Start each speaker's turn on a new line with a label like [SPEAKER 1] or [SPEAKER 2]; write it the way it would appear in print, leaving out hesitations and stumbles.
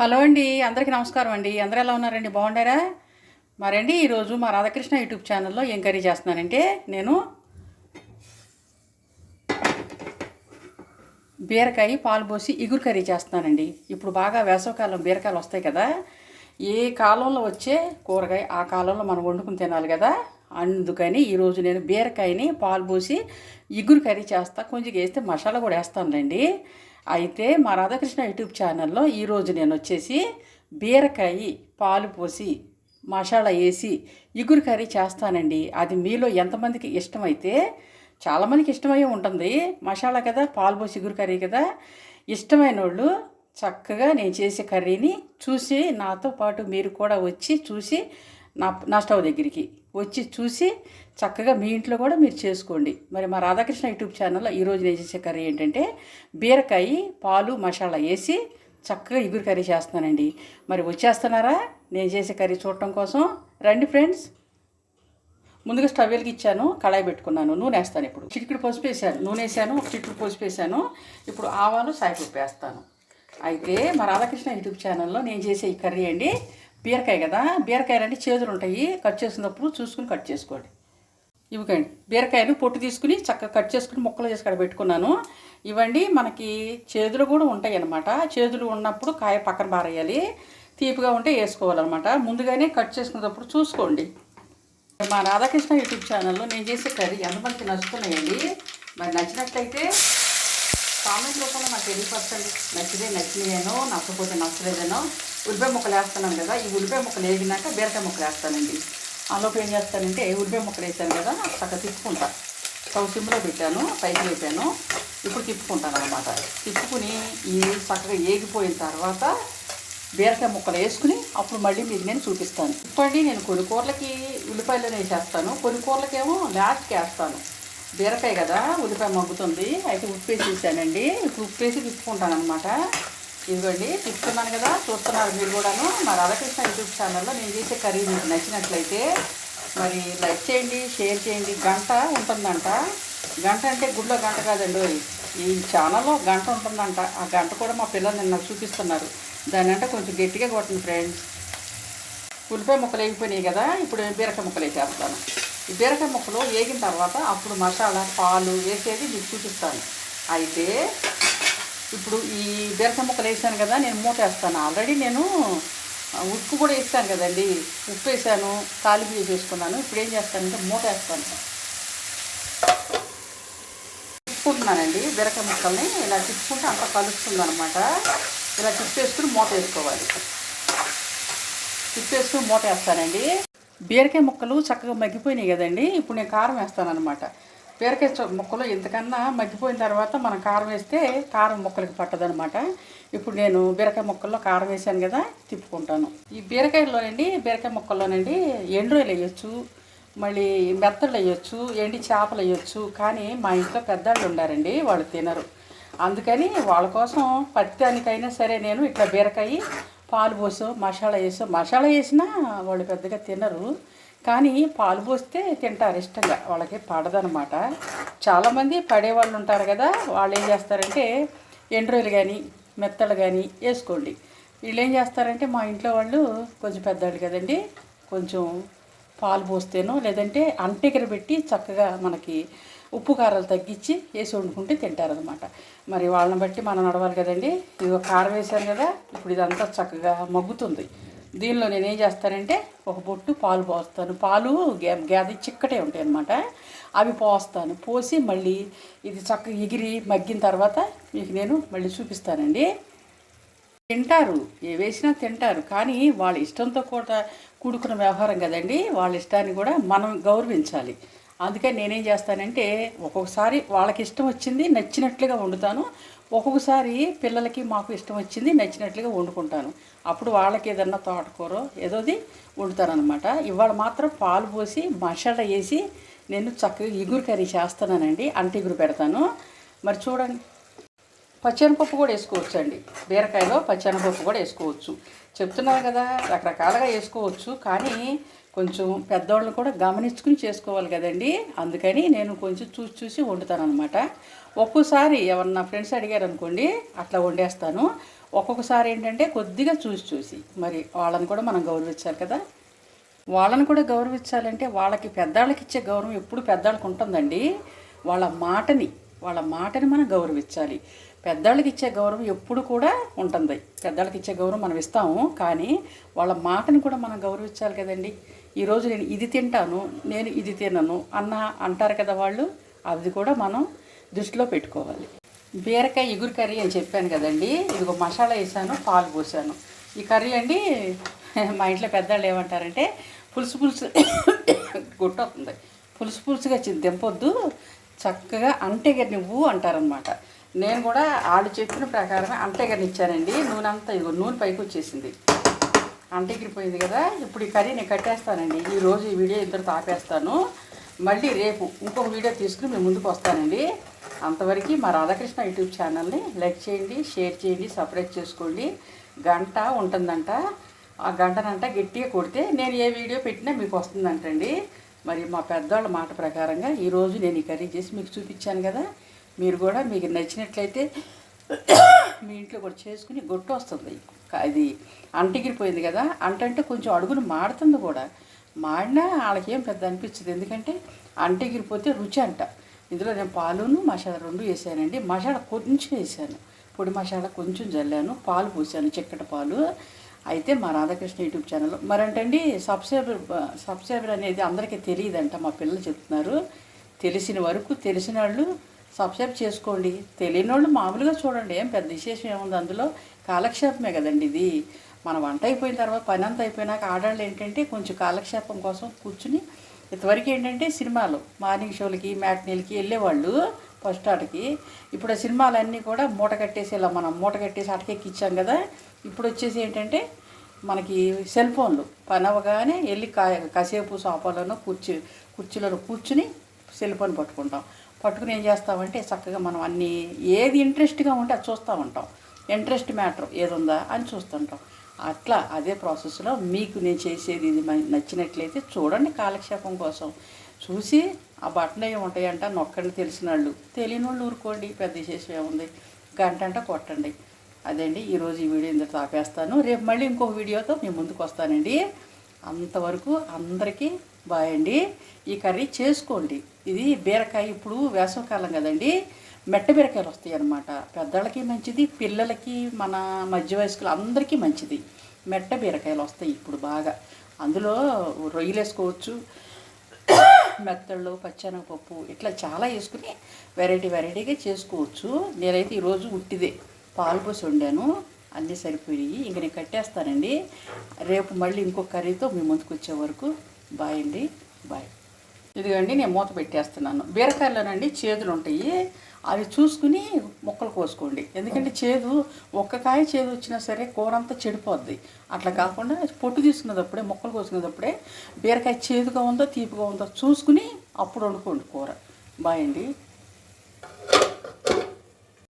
[SPEAKER 1] Hello అండి, అందరికీ నమస్కారం అండి. అందరూ ఎలా ఉన్నారండి? బాగుండారా? మరండి ఈరోజు మా రాధాకృష్ణ యూట్యూబ్ ఛానల్లో ఏం కర్రీ చేస్తున్నానంటే నేను బీరకాయ పాలు పోసి ఇగురు కర్రీ చేస్తున్నానండి. ఇప్పుడు బాగా వేసవకాలం బీరకాయలు వస్తాయి కదా. ఏ కాలంలో వచ్చే కూరగాయ ఆ కాలంలో మనం వండుకుని తినాలి కదా. అందుకని ఈరోజు నేను బీరకాయని పాలు పోసి ఇగురు కర్రీ చేస్తా. కొంచెం వేస్తే మసాలా కూడా వేస్తానులేండి. అయితే మా రాధాకృష్ణ యూట్యూబ్ ఛానల్లో ఈరోజు నేను వచ్చేసి బీరకాయ పాలు పోసి మసాలా వేసి ఇగురు కర్రీ చేస్తానండి. అది మీలో ఎంతమందికి ఇష్టమైతే, చాలామందికి ఇష్టమయ్యే ఉంటుంది. మసాలా కదా, పాలు పోసి ఇగురు కర్రీ కదా. ఇష్టమైన వాళ్ళు చక్కగా నేను చేసే కర్రీని చూసి నాతో పాటు మీరు కూడా వచ్చి చూసి నా స్టవ్ దగ్గరికి వచ్చి చూసి చక్కగా మీ ఇంట్లో కూడా మీరు చేసుకోండి. మరి మా రాధాకృష్ణ యూట్యూబ్ ఛానల్లో ఈరోజు నేను చేసే కర్రీ ఏంటంటే బీరకాయ పాలు మసాలా వేసి చక్కగా ఇగురు కర్రీ చేస్తున్నానండి. మరి వచ్చేస్తున్నారా నేను చేసే కర్రీ చూడటం కోసం? రండి ఫ్రెండ్స్. ముందుగా స్టవ్ వెలిగించాను, కళాయి పెట్టుకున్నాను, నూనె వేస్తాను. ఇప్పుడు చిటికెడు పసుపు వేసాను, నూనె వేసాను, ఒక చిటికెడు పసుపు వేసాను. ఇప్పుడు ఆవాలు సాయిపప్పు వేస్తాను. అయితే మా రాధాకృష్ణ యూట్యూబ్ ఛానల్లో నేను చేసే ఈ కర్రీ అండి బీరకాయ కదా. బీరకాయలు అంటే చేదులు ఉంటాయి, కట్ చేసినప్పుడు చూసుకుని కట్ చేసుకోండి. ఇవ్వండి బీరకాయలు పొట్టు తీసుకుని చక్కగా కట్ చేసుకుని ముక్కలు చేసి ఇక్కడ పెట్టుకున్నాను. ఇవ్వండి, మనకి చేదులు కూడా ఉంటాయి అన్నమాట. చేదులు ఉన్నప్పుడు కాయ పక్కన పారేయాలి, తీపిగా ఉంటే వేసుకోవాలన్నమాట. ముందుగానే కట్ చేసుకునేటప్పుడు చూసుకోండి. మా రాధాకృష్ణ యూట్యూబ్ ఛానల్లో నేను చేసే కర్రీ ఎంతమందికి నచ్చుతున్నాయండి. మరి నచ్చినట్లయితే కామెంట్ రూపంలో నాకు తెలియపరచండి. నచ్చినాయేనో, నచ్చకపోతే నచ్చలేదేనో. ఉల్లిపాయ ముక్కలు వేస్తున్నాను కదా, ఈ ఉల్లిపాయ ముక్కలు వేగినాక బీరకాయ ముక్కలు వేస్తానండి. అందులోకి ఏం చేస్తానంటే ఉల్లిపాయ ముక్కలు వేసాను కదా, చక్కగా తిప్పుకుంటా. స్టవ్ సిమ్లో పెట్టాను, పైకి వేసాను. ఇప్పుడు తిప్పుకుంటాను అనమాట. తిప్పుకుని ఈ చక్కగా ఏగిపోయిన తర్వాత బీరకాయ ముక్కలు వేసుకుని అప్పుడు మళ్ళీ మీకు నేను చూపిస్తాను. ఇప్పండి, నేను కొన్ని కూరలకి ఉల్లిపాయలు వేసేస్తాను, కొన్ని కూరలకేమో లాస్ట్కి వేస్తాను. బీరకాయ కదా, ఉల్లిపాయ మగ్గుతుంది. అయితే ఉప్పు వేసి వేసానండి. ఇప్పుడు ఉప్పు వేసి తిప్పుకుంటాను అనమాట. ఇదిగోండి, తిప్పుతున్నాను కదా, చూస్తున్నారు మీరు కూడాను. మా రాధాకృష్ణ యూట్యూబ్ ఛానల్లో నేను చేసే కర్రీ మీకు నచ్చినట్లయితే మరి లైక్ చేయండి, షేర్ చేయండి. గంట ఉంటుందంట. గంట అంటే గుడిలో గంట కాదండి, ఈ ఛానల్లో గంట ఉంటుందంట. ఆ గంట కూడా మా పిల్లలు నిన్న చూపిస్తున్నారు. దాని అంటే కొంచెం గట్టిగా కొట్టండి ఫ్రెండ్స్. ఉల్లిపాయ ముక్కలు వేగిపోయినాయి కదా, ఇప్పుడు బీరకాయ ముక్కలు వేసేస్తాను. ఈ బీరకాయ ముక్కలు వేగిన తర్వాత అప్పుడు మసాలా పాలు వేసేది మీకు చూపిస్తాను. అయితే ఇప్పుడు ఈ బీరకాయ ముక్కలు వేసాను కదా, నేను మూత వేస్తాను. ఆల్రెడీ నేను ఉప్పు కూడా వేస్తాను కదండి, ఉప్పు వేసాను, తాలింపు వేసేసుకున్నాను. ఇప్పుడు ఏం చేస్తానంటే మూత వేస్తాను. తిప్పుకుంటున్నానండి బీరకాయ ముక్కల్ని. ఇలా తిప్పుకుంటే అంతా కలుస్తుంది అనమాట. ఇలా తిప్పేసుకుని మూత వేసుకోవాలి. తిప్పేసుకుని మూత వేస్తానండి. బీరకాయ ముక్కలు చక్కగా మగ్గిపోయినాయి కదండి. ఇప్పుడు నేను కారం వేస్తాను అనమాట. బీరకాయ ముక్కలు ఇంతకన్నా మగ్గిపోయిన తర్వాత మనం కారం వేస్తే కారం ముక్కలకి పట్టదనమాట. ఇప్పుడు నేను బీరకాయ ముక్కల్లో కారం వేసాను కదా, తిప్పుకుంటాను. ఈ బీరకాయ ముక్కల్లోనండి ఎండ్రోయలు వేయచ్చు, మళ్ళీ మెత్తళ్ళు వేయచ్చు, ఎండి చేపలు వేయచ్చు. కానీ మా ఇంట్లో పెద్దవాళ్ళు ఉండారండి, వాళ్ళు తినరు. అందుకని వాళ్ళ కోసం పత్యానికైనా సరే నేను ఇట్లా బీరకాయ పాలు పోసో మసాలా వేసినా వాళ్ళు పెద్దగా తినరు. కానీ పాలు పోస్తే తింటారు ఇష్టంగా, వాళ్ళకి పడదనమాట. చాలామంది పడేవాళ్ళు ఉంటారు కదా, వాళ్ళు ఏం చేస్తారంటే ఎండ్రోయలు కానీ మెత్తలు కానీ వేసుకోండి. వీళ్ళు ఏం చేస్తారంటే మా ఇంట్లో వాళ్ళు కొంచెం పెద్దవాళ్ళు కదండి, కొంచెం పాలు పోస్తేనో లేదంటే అంటెగర పెట్టి చక్కగా మనకి ఉప్పు కారాలు తగ్గించి వేసి వండుకుంటే తింటారనమాట. మరి వాళ్ళని బట్టి మనం నడవాలి కదండి. ఇది కారం వేసాను కదా, ఇప్పుడు ఇదంతా చక్కగా మగ్గుతుంది. దీనిలో నేనేం చేస్తానంటే ఒక బొట్టు పాలు పోస్తాను. పాలు గేదె చిక్కటే ఉంటాయి అన్నమాట, అవి పోస్తాను. పోసి మళ్ళీ ఇది చక్కగా ఎగిరి మగ్గిన తర్వాత మీకు నేను మళ్ళీ చూపిస్తానండి. తింటారు, ఏ వేసినా తింటారు. కానీ వాళ్ళ ఇష్టంతో కూడా కూడుకున్న వ్యవహారం కదండి, వాళ్ళ ఇష్టాన్ని కూడా మనం గౌరవించాలి. అందుకని నేనేం చేస్తానంటే ఒక్కొక్కసారి వాళ్ళకి ఇష్టం వచ్చింది నచ్చినట్లుగా వండుతాను, ఒక్కొక్కసారి పిల్లలకి మాకు ఇష్టం వచ్చింది నచ్చినట్లుగా వండుకుంటాను. అప్పుడు వాళ్ళకి ఏదన్నా తోటకూర ఏదోది వండుతానమాట. ఇవాళ మాత్రం పాలు పోసి మసాలా వేసి నేను చక్కగా ఇగురు కర్రీ చేస్తున్నానండి. ఇగురు పెడతాను. మరి చూడండి, పచ్చెనపప్పు కూడా వేసుకోవచ్చు అండి. బీరకాయలో పచ్చెనపప్పు కూడా వేసుకోవచ్చు. చెప్తున్నాను కదా, రకరకాలుగా వేసుకోవచ్చు. కానీ కొంచెం పెద్దవాళ్ళని కూడా గమనించుకుని చేసుకోవాలి కదండి. అందుకని నేను కొంచెం చూసి వండుతాను అనమాట. ఒక్కోసారి ఎవరన్నా ఫ్రెండ్స్ అడిగారు అనుకోండి, అట్లా వండేస్తాను. ఒక్కొక్కసారి ఏంటంటే కొద్దిగా చూసి మరి వాళ్ళని కూడా మనం గౌరవించాలి కదా. వాళ్ళని కూడా గౌరవించాలంటే వాళ్ళకి పెద్దవాళ్ళకి ఇచ్చే గౌరవం ఎప్పుడు పెద్దవాళ్ళకి ఉంటుందండి. వాళ్ళ మాటని మనం గౌరవించాలి. పెద్దవాళ్ళకి ఇచ్చే గౌరవం ఎప్పుడు కూడా ఉంటుంది. పెద్దవాళ్ళకి ఇచ్చే గౌరవం మనం ఇస్తాము, కానీ వాళ్ళ మాటని కూడా మనం గౌరవించాలి కదండి. ఈరోజు నేను ఇది తింటాను, నేను ఇది తినను అంటారు కదా వాళ్ళు. అది కూడా మనం దృష్టిలో పెట్టుకోవాలి. బీరకాయ ఇగురు కర్రీ అని చెప్పాను కదండి. ఇదిగో మసాలా వేసాను, పాలు పోసాను. ఈ కర్రీ అండి మా ఇంట్లో పెద్దవాళ్ళు ఏమంటారంటే పులుసు గుట్టవుతుంది. పులుసుగా దింపొద్దు, చక్కగా అంటెగరి నువ్వు అంటారనమాట. నేను కూడా వాళ్ళు చెప్పిన ప్రకారమే అంటెగరిని ఇచ్చానండి. నూనె అంతా ఇదిగో నూనె పైకి వచ్చేసింది, అంటెగిరిపోయింది కదా. ఇప్పుడు ఈ కర్రీ నేను కట్టేస్తానండి. ఈరోజు ఈ వీడియో ఇద్దరు తాపేస్తాను. మళ్ళీ రేపు ఇంకొక వీడియో తీసుకుని మేము ముందుకు వస్తానండి. అంతవరకు మా రాధాకృష్ణ యూట్యూబ్ ఛానల్ని లైక్ చేయండి, షేర్ చేయండి, సబ్స్క్రైబ్ చేసుకోండి. గంట ఉంటుందంట, ఆ గంటనంట గట్టిగా కొడితే నేను ఏ వీడియో పెట్టినా మీకు వస్తుందంటండి. మరి మా పెద్దవాళ్ళ మాట ప్రకారంగా ఈరోజు నేను ఈ కర్రీ చేసి మీకు చూపించాను కదా. మీరు కూడా మీకు నచ్చినట్లయితే మీ ఇంట్లో కూడా చేసుకుని గొట్టు వస్తుంది. అది అంటగిరిపోయింది కదా, అంటే కొంచెం అడుగును మాడుతుంది కూడా. మాడినా వాళ్ళకేం పెద్ద అనిపించదు, ఎందుకంటే అంటగిరిపోతే రుచి అంట. ఇందులో నేను పాలును మసాలా 2 వేసానండి. మసాలా కొంచెం వేసాను, పొడి మసాలా కొంచెం జల్లాను, పాలు పోసాను, చిక్కటి పాలు. అయితే మా రాధాకృష్ణ యూట్యూబ్ ఛానల్లో మరంటండి సబ్స్క్రైబర్ అనేది అందరికీ తెలియదంట. మా పిల్లలు చెప్తున్నారు. తెలిసిన వాళ్ళు సబ్స్క్రైబ్ చేసుకోండి. తెలియని వాళ్ళు మామూలుగా చూడండి, ఏం పెద్ద విశేషం ఏముంది అందులో. కాలక్షేపమే కదండి ఇది. మన వంట అయిపోయిన తర్వాత పని అంతా అయిపోయినాక ఆడవాళ్ళు ఏంటంటే కొంచెం కాలక్షేపం కోసం కూర్చుని, ఇంతవరకు ఏంటంటే సినిమాలు మార్నింగ్ షోలకి మ్యాట్నీలకి వెళ్ళేవాళ్ళు ఫస్ట్ ఆటకి. ఇప్పుడు ఆ సినిమాలన్నీ కూడా మూట కట్టేసి ఇలా మనం మూట కట్టేసి అటకెక్కిచ్చాం కదా. ఇప్పుడు వచ్చేసి ఏంటంటే మనకి సెల్ ఫోన్లు పని అవ్వగానే వెళ్ళి కాసేపు సోఫాలోనో కుర్చీలో కూర్చుని సెల్ ఫోన్ పట్టుకుని ఏం చేస్తామంటే చక్కగా మనం అన్నీ ఏది ఇంట్రెస్ట్గా ఉంటే అది చూస్తూ ఉంటాం. ఇంట్రెస్ట్ మ్యాటర్ ఏది ఉందా అని చూస్తుంటాం. అట్లా అదే ప్రాసెస్లో మీకు నేను చేసేది ఇది నచ్చినట్లయితే చూడండి, కాలక్షేపం కోసం చూసి ఆ బటన్ ఏమి ఉంటాయంట నొక్కండి. తెలిసిన వాళ్ళు, తెలియని వాళ్ళు ఊరుకోండి, పెద్ద విశేషం ఏముంది. గంట కొట్టండి. అదండి ఈరోజు ఈ వీడియో ఇందులో తాపేస్తాను. రేపు మళ్ళీ ఇంకొక వీడియోతో మేము ముందుకు వస్తానండి. అంతవరకు అందరికీ బాయ్ అండి. ఈ కర్రీ చేసుకోండి. ఇది బీరకాయ, ఇప్పుడు వేసవికాలం కదండి, మెట్ట బీరకాయలు వస్తాయి అన్నమాట. పెద్దవాళ్ళకి మంచిది, పిల్లలకి, మన మధ్య వయస్కులు అందరికీ మంచిది. మెట్ట బీరకాయలు వస్తాయి ఇప్పుడు బాగా. అందులో రొయ్యలు వేసుకోవచ్చు, మెత్తళ్ళు, పచ్చెనగపప్పు, ఇట్లా చాలా వేసుకుని వెరైటీగా చేసుకోవచ్చు. నేనైతే ఈరోజు ఉట్టిదే పాలు పోసి వండాను, అన్నీ సరిపోయి. ఇంక నేను కట్టేస్తానండి. రేపు మళ్ళీ ఇంకొక కర్రీతో మీ ముందుకు వచ్చే వరకు బాయ్ అండి, బాయ్. ఇదిగండి నేను మూత పెట్టేస్తున్నాను. బీరకాయలోనండి చేదులు ఉంటాయి, అవి చూసుకుని ముక్కలు కోసుకోండి. ఎందుకంటే ఒక్క కాయ చేదు వచ్చినా సరే కూర అంతా చెడిపోద్ది. అట్లా కాకుండా పొట్టు తీసుకునేటప్పుడే, ముక్కలు కోసుకునేటప్పుడే బీరకాయ చేదుగా ఉందో తీపిగా ఉందో చూసుకుని అప్పుడు వండుకోండి కూర. బాయ్ అండి.